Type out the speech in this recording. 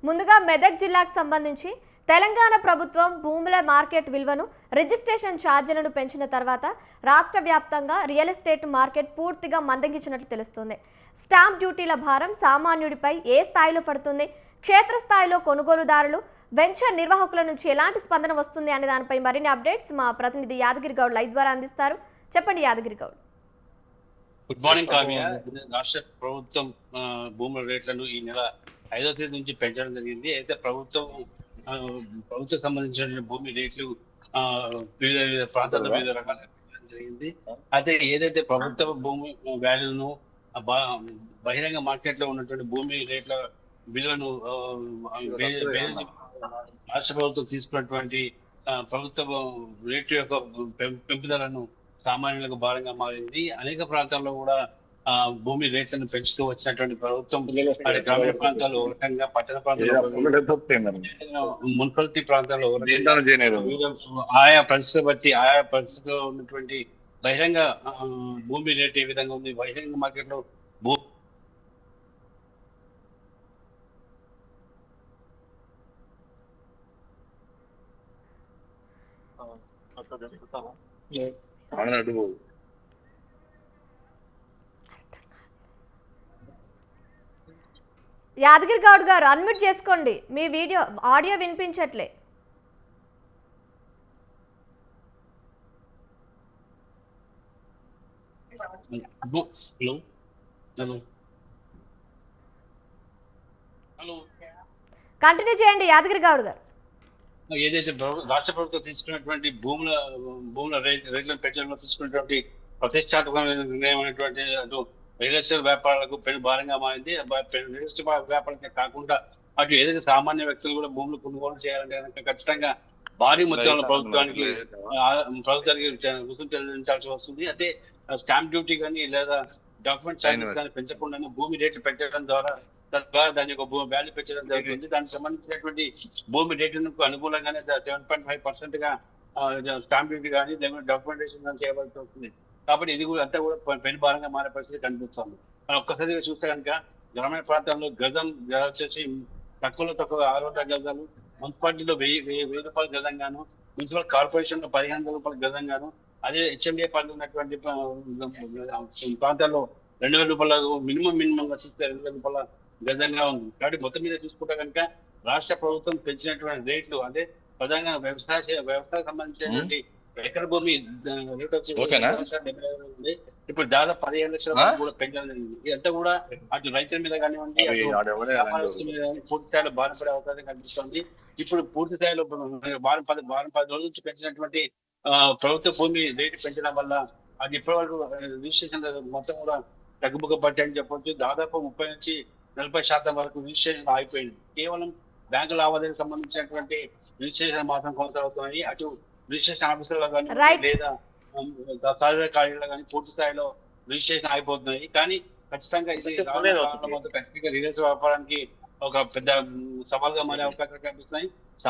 ముందుగా మెదక్ జిల్లాకు సంబంధించి తెలంగాణ ప్రభుత్వం భూముల మార్కెట్ విలువను రిజిస్ట్రేషన్ ఛార్జీలను పెంచిన తర్వాత రాష్ట్ర వ్యాప్తంగా రియల్ ఎస్టేట్ మార్కెట్ పూర్తిగా మందగించినట్లు తెలుస్తుంది. స్టాంప్ డ్యూటీల భారం సామాన్యుడిపై ఏ స్థాయిలో పడుతుంది, క్షేత్రస్థాయిలో కొనుగోలుదారులు వెంచర్ నిర్వాహకుల నుంచి ఎలాంటి స్పందన వస్తుంది అనే దానిపై మరిన్ని అప్డేట్స్ మా ప్రతినిధి యాదగిరి గౌడ్ లైవ్ ద్వారా అందిస్తారు. చెప్పండి యాదగిరి గౌడ్. Good morning Kavya. రాష్ట్ర ప్రభుత్వం భూముల రేట్లను ఈ నెల 5వ తేదీ నుంచి పెంచడం జరిగింది. అయితే ప్రభుత్వం సంబంధించిన భూమి రేట్లు వివిధ ప్రాంతాల వివిధ రకాల పెంచడం జరిగింది. అయితే ఏదైతే ప్రభుత్వ భూమి వాల్యూను బహిరంగ మార్కెట్ లో ఉన్నటువంటి భూమి రేట్ల విలువను రాష్ట్ర ప్రభుత్వం తీసుకున్నటువంటి ప్రభుత్వ రేటు యొక్క పెంపుదలను సామాన్యులకు భారంగా మారింది. అనేక ప్రాంతాల్లో కూడా భూమి రేట్లను పెంచుతూ వచ్చినటువంటి ప్రభుత్వం గ్రామీణ ప్రాంతాల్లో ఒక రకంగా, పట్టణ ప్రాంతాల్లో, మున్సిపాలిటీ ప్రాంతాల్లో ఆయా పరిస్థితుల్లో ఉన్నటువంటి బహిరంగ భూమి రేట్ ఏ విధంగా ఉంది, బహిరంగ మార్కెట్ లో యాదగిరి గౌడ్ గారు అన్మ్యూట్ చేసుకోండి, మీ ఆడియో వినిపించట్లే. కంటిన్యూ చేయండి యాదగిరి గౌడ్ గారు. ఏదైతే రాష్ట్ర ప్రభుత్వం తీసుకున్నటువంటి భూముల రేట్లను పెంచడంలో తీసుకున్నటువంటి ప్రతిష్టాత్మకమైన నిర్ణయం అనేటువంటి అటు రియల్ ఎస్టేట్ వ్యాపారాలకు పెను భారంగా మారింది. రియల్ ఎస్టేట్ వ్యాపారాలకే కాకుండా అటు ఏదైతే సామాన్య వ్యక్తులు కూడా భూములు కొనుగోలు చేయాలంటే కనుక ఖచ్చితంగా భారీ మొత్తంలో ప్రభుత్వానికి రుసుము చెల్లించాల్సి వస్తుంది. అయితే స్టాంప్ డ్యూటీ కానీ లేదా డాక్యుమెంట్ చార్జెస్ కానీ పెంచకుండానే భూమి రేట్లు పెంచడం ద్వారా దాని యొక్క వాల్యూ పెంచడం జరుగుతుంది. దానికి సంబంధించినటువంటి భూమి రేట్లకు అనుకూలంగానే 7.5% గా స్టాంప్ డ్యూటీ కానీ డాక్యుమెంటేషన్ కానీ చేయవలసి వస్తుంది. కాబట్టి ఇది కూడా అంతా కూడా పెను భారంగా మారే పరిస్థితి కనిపిస్తుంది. మనం ఒక్కసారిగా చూస్తే కనుక గ్రామీణ ప్రాంతాల్లో గజం వచ్చేసి తక్కువ 600 గజాలు, మున్సిపాలిటీలో 1000 రూపాయల గజం గాను, మున్సిపల్ కార్పొరేషన్ లో 1500 రూపాయల గజం గాను, అదే హెచ్ఎండిఏ పరిధి ఉన్నటువంటి ప్రాంతాల్లో 2000 రూపాయల మినిమం చూస్తే 2000 రూపాయల గజంగా ఉంది. కాబట్టి మొత్తం మీద చూసుకుంటే కనుక రాష్ట్ర ప్రభుత్వం పెంచినటువంటి రేట్లు అదే ప్రధానంగా వ్యవసాయ సంబంధించినటువంటి ఎకర భూమి రేట్ వచ్చి ఇప్పుడు దాదాపు 15 లక్షల కూడా పెంచడం జరిగింది. ఇదంతా కూడా అటు రైతుల మీద కానివ్వండి, పూర్తి స్థాయిలో బాధపడే అవకాశం కనిపిస్తుంది. ఇప్పుడు పూర్తి స్థాయిలో వారం 10 రోజుల నుంచి పెంచినటువంటి ప్రభుత్వ భూమి రేటు పెంచడం వల్ల అది ఇప్పటి వరకు రిజిస్ట్రేషన్ మొత్తం కూడా తగ్గుముఖ పట్టాయని చెప్పొచ్చు. దాదాపు 30 నుంచి 40% వరకు రిజిస్ట్రేషన్ ఆగిపోయింది. కేవలం బ్యాంకు లావాదేవీలకు సంబంధించినటువంటి రిజిస్ట్రేషన్ మాత్రం కొనసాగుతున్నాయి. అటు రిజిస్ట్రేషన్ ఆఫీసర్లో కానీ లేదా సర్వే కార్యాలయాలు కానీ పూర్తి స్థాయిలో రిజిస్ట్రేషన్ అయిపోతున్నాయి. కానీ ఖచ్చితంగా ఖచ్చితంగా రియల్ ఎస్టేట్ వ్యాపారానికి ఒక పెద్ద సవాల్గా మారే అవకాశాలు కనిపిస్తున్నాయి.